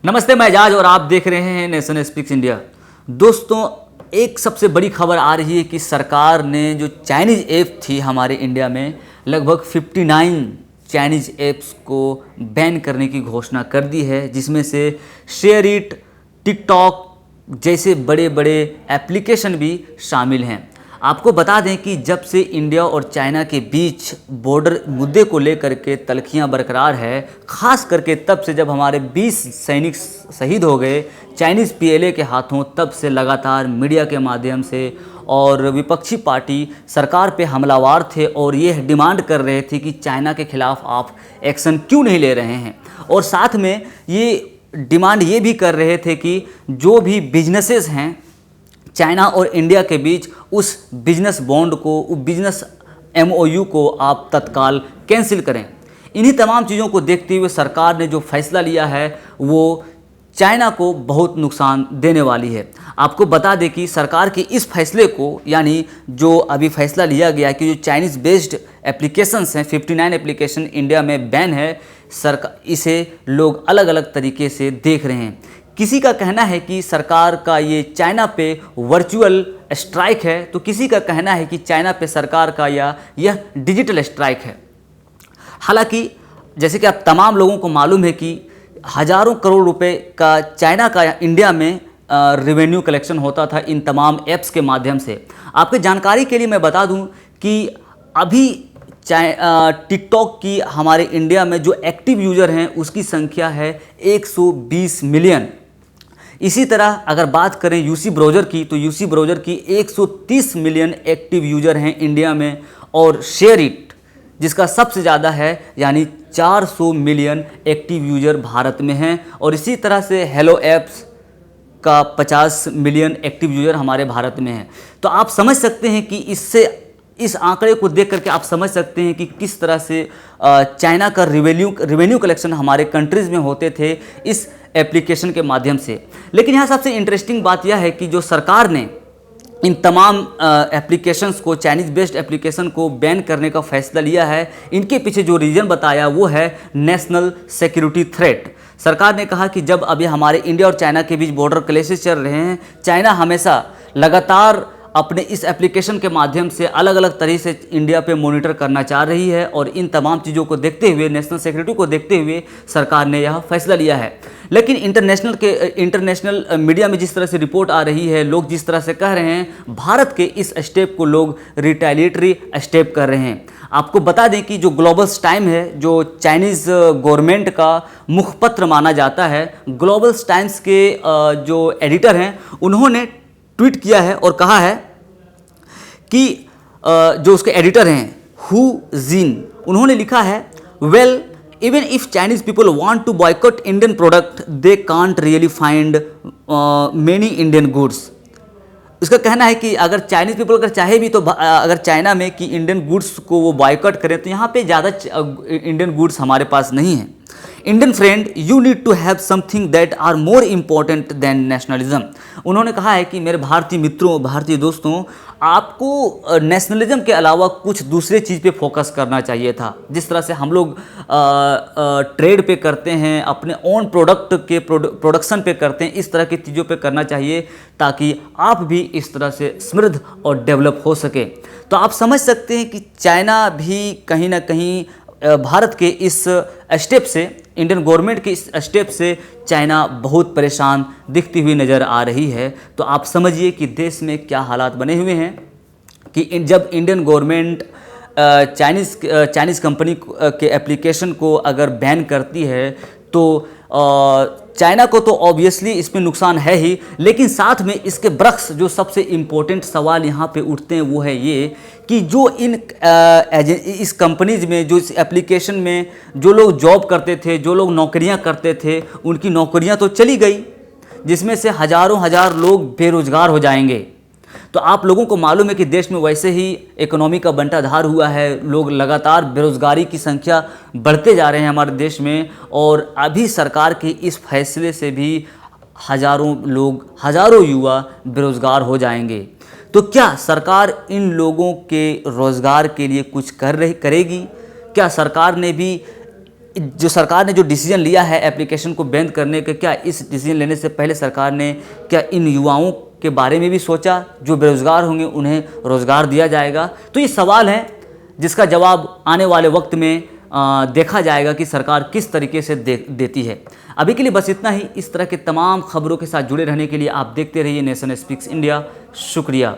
नमस्ते, मैं एजाज और आप देख रहे हैं नेशन स्पीक्स इंडिया। दोस्तों, एक सबसे बड़ी खबर आ रही है कि सरकार ने जो चाइनीज़ ऐप थी हमारे इंडिया में, लगभग 59 चाइनीज़ ऐप्स को बैन करने की घोषणा कर दी है, जिसमें से शेयर इट, टिकटॉक जैसे बड़े बड़े एप्लीकेशन भी शामिल हैं। आपको बता दें कि जब से इंडिया और चाइना के बीच बॉर्डर मुद्दे को लेकर के तल्खियां बरकरार है, ख़ास करके तब से जब हमारे 20 सैनिक शहीद हो गए चाइनीज़ पीएलए के हाथों, तब से लगातार मीडिया के माध्यम से और विपक्षी पार्टी सरकार पे हमलावार थे और ये डिमांड कर रहे थे कि चाइना के खिलाफ आप एक्शन क्यों नहीं ले रहे हैं। और साथ में ये डिमांड ये भी कर रहे थे कि जो भी बिजनेसेस हैं चाइना और इंडिया के बीच, उस बिजनेस बॉन्ड को, उस बिजनेस एमओयू को आप तत्काल कैंसिल करें। इन्हीं तमाम चीज़ों को देखते हुए सरकार ने जो फैसला लिया है वो चाइना को बहुत नुकसान देने वाली है। आपको बता दें कि सरकार के इस फैसले को, यानी जो अभी फैसला लिया गया कि जो चाइनीज़ बेस्ड एप्लीकेशंस हैं, 59 एप्लीकेशन इंडिया में बैन है, सरकार इसे लोग अलग अलग तरीके से देख रहे हैं। किसी का कहना है कि सरकार का ये चाइना पे वर्चुअल स्ट्राइक है, तो किसी का कहना है कि चाइना पे सरकार का यह डिजिटल स्ट्राइक है। हालांकि जैसे कि आप तमाम लोगों को मालूम है कि हज़ारों करोड़ रुपए का चाइना का इंडिया में रेवेन्यू कलेक्शन होता था इन तमाम ऐप्स के माध्यम से। आपकी जानकारी के लिए मैं बता दूं कि अभी टिकटॉक की हमारे इंडिया में जो एक्टिव यूज़र हैं उसकी संख्या है 120 मिलियन। इसी तरह अगर बात करें यूसी ब्राउज़र की, तो यूसी ब्राउज़र की 130 मिलियन एक्टिव यूज़र हैं इंडिया में, और शेयर इट जिसका सबसे ज़्यादा है, यानी 400 मिलियन एक्टिव यूज़र भारत में हैं। और इसी तरह से हेलो ऐप्स का 50 मिलियन एक्टिव यूज़र हमारे भारत में हैं। तो आप समझ सकते हैं कि इस आंकड़े को देख करके आप समझ सकते हैं कि किस तरह से चाइना का रेवेन्यू कलेक्शन हमारे कंट्रीज़ में होते थे इस एप्लीकेशन के माध्यम से। लेकिन यहाँ सबसे इंटरेस्टिंग बात यह है कि जो सरकार ने इन तमाम एप्लीकेशंस को, चाइनीज़ बेस्ड एप्लीकेशन को बैन करने का फैसला लिया है, इनके पीछे जो रीज़न बताया वो है नेशनल सिक्योरिटी थ्रेट। सरकार ने कहा कि जब अभी हमारे इंडिया और चाइना के बीच बॉर्डर क्लैशेस चल रहे हैं, चाइना हमेशा लगातार अपने इस एप्लीकेशन के माध्यम से अलग अलग तरीके से इंडिया पे मॉनिटर करना चाह रही है, और इन तमाम चीज़ों को देखते हुए, नेशनल सिक्योरिटी को देखते हुए सरकार ने यह फैसला लिया है। लेकिन इंटरनेशनल मीडिया में जिस तरह से रिपोर्ट आ रही है, लोग जिस तरह से कह रहे हैं, भारत के इस स्टेप को लोग रिटेलिएटरी स्टेप कर रहे हैं। आपको बता दें कि जो ग्लोबल टाइम है, जो चाइनीज़ गवर्नमेंट का मुखपत्र माना जाता है, ग्लोबल टाइम्स के जो एडिटर हैं उन्होंने ट्वीट किया है और कहा है कि जो उसके एडिटर हैं हु जिन, उन्होंने लिखा है, well even if Chinese people want to boycott Indian product they can't really find many Indian goods. उसका कहना है कि अगर चाइनीज़ पीपल अगर चाहे भी, तो अगर चाइना में कि इंडियन गुड्स को वो बॉयकॉट करें, तो यहाँ पे ज़्यादा इंडियन गुड्स हमारे पास नहीं हैं। Indian friend, you need to have something that are more important than nationalism. उन्होंने कहा है कि मेरे भारतीय मित्रों, भारतीय दोस्तों, आपको नेशनलिज्म के अलावा कुछ दूसरे चीज़ पे फोकस करना चाहिए था। जिस तरह से हम लोग ट्रेड पे करते हैं, अपने ओन प्रोडक्ट के प्रोडक्शन पे करते हैं, इस तरह की चीज़ों पे करना चाहिए ताकि आप भी इस तरह से समृद्ध और डेवलप हो सके। तो आप समझ सकते हैं कि चाइना भी कहीं ना कहीं भारत के इस स्टेप से, इंडियन गवर्नमेंट के इस स्टेप से चाइना बहुत परेशान दिखती हुई नज़र आ रही है। तो आप समझिए कि देश में क्या हालात बने हुए हैं कि जब इंडियन गवर्नमेंट चाइनीज़ कंपनी के एप्लीकेशन को अगर बैन करती है, तो चाइना को तो ऑब्वियसली इसमें नुकसान है ही, लेकिन साथ में इसके बरक्स जो सबसे इम्पोर्टेंट सवाल यहाँ पे उठते हैं वो है ये कि जो इस कंपनीज में, जो इस एप्लीकेशन में जो लोग जॉब करते थे, जो लोग नौकरियाँ करते थे, उनकी नौकरियाँ तो चली गई, जिसमें से हज़ारों हज़ार लोग बेरोजगार हो जाएंगे। तो आप लोगों को मालूम है कि देश में वैसे ही इकोनॉमी का बंटाधार हुआ है, लोग लगातार बेरोज़गारी की संख्या बढ़ते जा रहे हैं हमारे देश में, और अभी सरकार के इस फैसले से भी हज़ारों लोग, हज़ारों युवा बेरोज़गार हो जाएंगे। तो क्या सरकार इन लोगों के रोज़गार के लिए कुछ करेगी? क्या सरकार ने भी जो सरकार ने जो डिसीजन लिया है एप्लीकेशन को बैन करने का, क्या इस डिसीजन लेने से पहले सरकार ने क्या इन युवाओं के बारे में भी सोचा? जो बेरोज़गार होंगे उन्हें रोज़गार दिया जाएगा? तो ये सवाल है जिसका जवाब आने वाले वक्त में देखा जाएगा कि सरकार किस तरीके से देती है। अभी के लिए बस इतना ही। इस तरह के तमाम खबरों के साथ जुड़े रहने के लिए आप देखते रहिए नेशन स्पीक्स इंडिया। शुक्रिया।